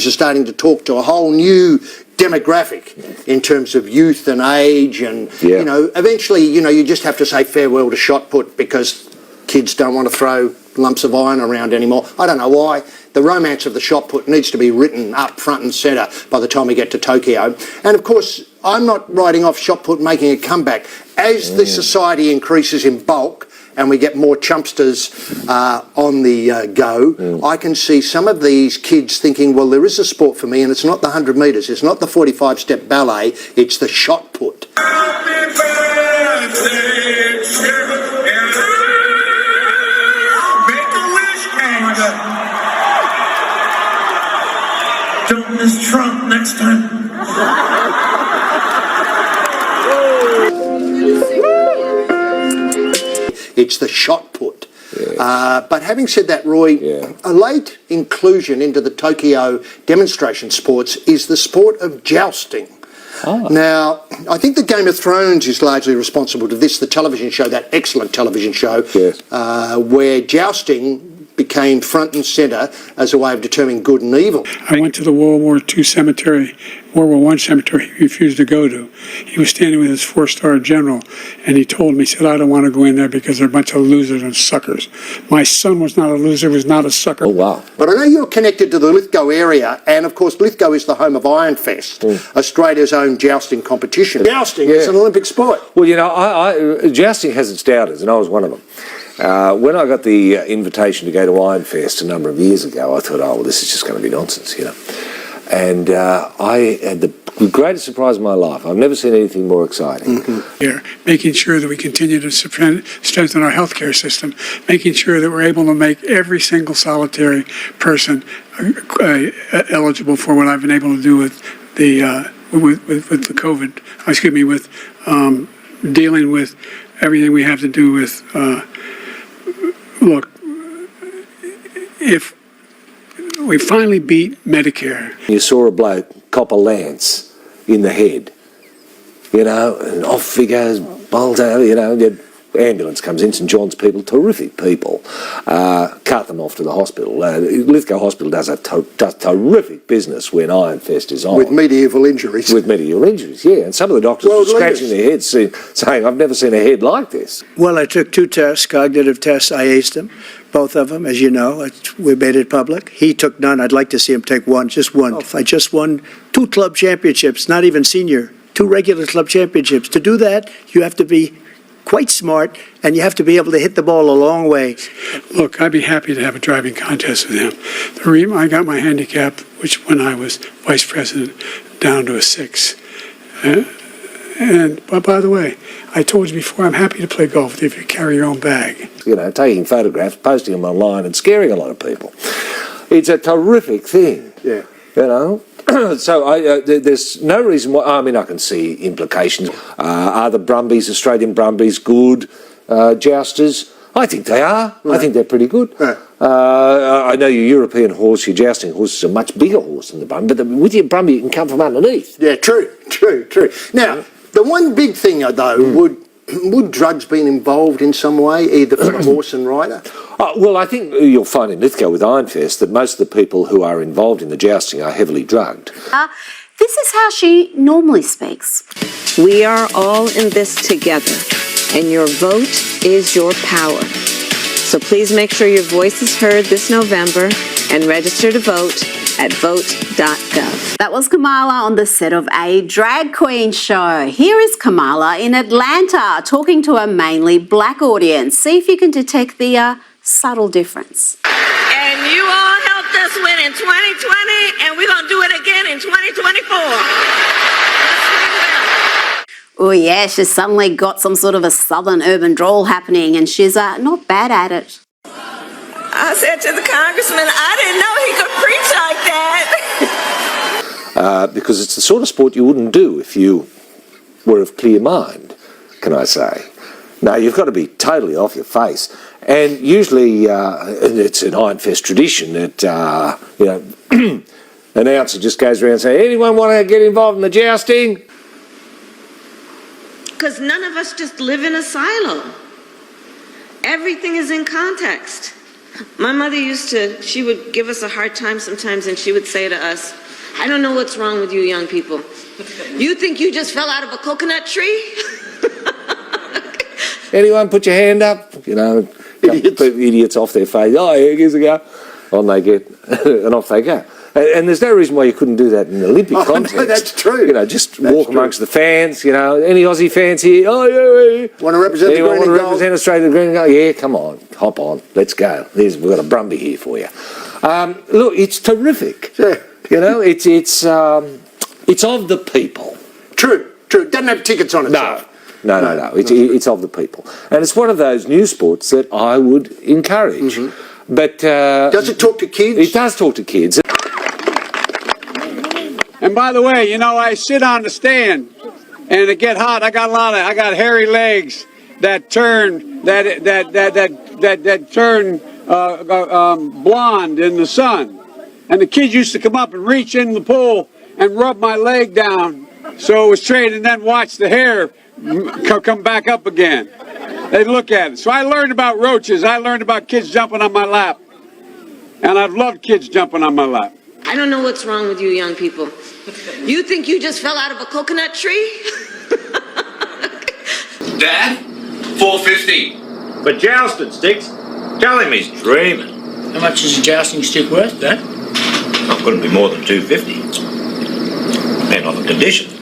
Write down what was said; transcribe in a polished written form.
Are starting to talk to a whole new demographic in terms of youth and age, and eventually you just have to say farewell to shot put because kids don't want to throw lumps of iron around anymore. I don't know why. The romance of the shot put needs to be written up front and centre by the time we get to Tokyo. And of course, I'm not writing off shot put making a comeback. As the society increases in bulk and we get more chumpsters on the go, I can see some of these kids thinking, well, there is a sport for me, and it's not the 100 metres, it's not the 45-step ballet, it's the shot put. Don't miss Trump next time. It's the shot put. But having said that, Roy, a late inclusion into the Tokyo demonstration sports is the sport of jousting. Now, I think the Game of Thrones is largely responsible to this, the television show, that excellent television show, where jousting became front and centre as a way of determining good and evil. I went to the World War II cemetery, World War I cemetery he refused to go to. He was standing with his 4-star general, and he told me, he said, I don't want to go in there because they're a bunch of losers and suckers. My son was not a loser, was not a sucker. Oh, wow. But I know you're connected to the Lithgow area, and of course Lithgow is the home of Iron Fest, Australia's own jousting competition. Jousting is an Olympic sport. Well, jousting has its doubters, and I was one of them. When I got the invitation to go to Iron Fest a number of years ago, I thought, oh, well, this is just going to be nonsense, And I had the greatest surprise of my life. I've never seen anything more exciting. Here, making sure that we continue to strengthen our healthcare system, making sure that we're able to make every single solitary person eligible for what I've been able to do with the COVID. Excuse me, with dealing with everything we have to do with. Look, if we finally beat Medicare. You saw a bloke cop a lance in the head, and off he goes, bolts out, the ambulance comes in, St John's people, terrific people, cut them off to the hospital. Lithgow Hospital does terrific business when Iron Fest is on. With medieval injuries. With medieval injuries, yeah. And some of the doctors were scratching their heads saying, I've never seen a head like this. Well, I took 2 tests, cognitive tests. I aced them, both of them, as you know. We made it public. He took none. I'd like to see him take one, just one. I just won 2 club championships, not even senior, 2 regular club championships. To do that, you have to be quite smart, and you have to be able to hit the ball a long way. Look, I'd be happy to have a driving contest with him. The reason I got my handicap, which when I was vice president, down to a 6. But by the way, I told you before, I'm happy to play golf with you if you carry your own bag. Taking photographs, posting them online, and scaring a lot of people. It's a terrific thing. So there's no reason why. I mean, I can see implications. Are the Brumbies, Australian Brumbies, good jousters? I think they are. I think they're pretty good. I know your European horse, your jousting horse, is a much bigger horse than the Brumby, but with your Brumby you can come from underneath. Yeah, true. Now, the one big thing, though, would drugs be involved in some way, either for the horse and rider? Well, I think you'll find in Lithgow with Iron Fest that most of the people who are involved in the jousting are heavily drugged. This is how she normally speaks. We are all in this together, and your vote is your power. So please make sure your voice is heard this November and register to vote at vote.gov. That was Kamala on the set of a drag queen show. Here is Kamala in Atlanta talking to a mainly black audience. See if you can detect the subtle difference. And you all helped us win in 2020, and we're going to do it again in 2024. Oh yeah, she's suddenly got some sort of a southern urban drawl happening, and she's not bad at it. I said to the congressman, I didn't know he could preach like that. Because it's the sort of sport you wouldn't do if you were of clear mind, can I say. No, you've got to be totally off your face. And usually, it's an Iron Fest tradition that, an announcer just goes around saying, anyone want to get involved in the jousting? Because none of us just live in a silo. Everything is in context. My mother she would give us a hard time sometimes, and she would say to us, I don't know what's wrong with you young people. You think you just fell out of a coconut tree? Anyone put your hand up? You know, idiots off their face. Oh, yeah, here's a go. On they get, and off they go. And there's no reason why you couldn't do that in an Olympic context. No, that's true. You know, just walk amongst the fans. You know, any Aussie fans here? Oh, yeah. Want to represent the green and gold? Represent Australia, the green and gold? Yeah, come on, hop on, let's go. We've got a Brumby here for you. Look, it's terrific. Yeah. You know, it's of the people. True. Doesn't have tickets on itself. No. It's of the people, and it's one of those new sports that I would encourage. Mm-hmm. But does it talk to kids? It does talk to kids. And by the way, you know, I sit on the stand and it get hot. I got hairy legs that turn blonde in the sun. And the kids used to come up and reach in the pool and rub my leg down so it was straight, and then watch the hair come back up again. They'd look at it. So I learned about roaches. I learned about kids jumping on my lap. And I've loved kids jumping on my lap. I don't know what's wrong with you young people. You think you just fell out of a coconut tree? Dad, $4.50. For jousting sticks? Tell him he's dreaming. How much is a jousting stick worth, Dad? Not going to be more than $2.50. Depending on the condition.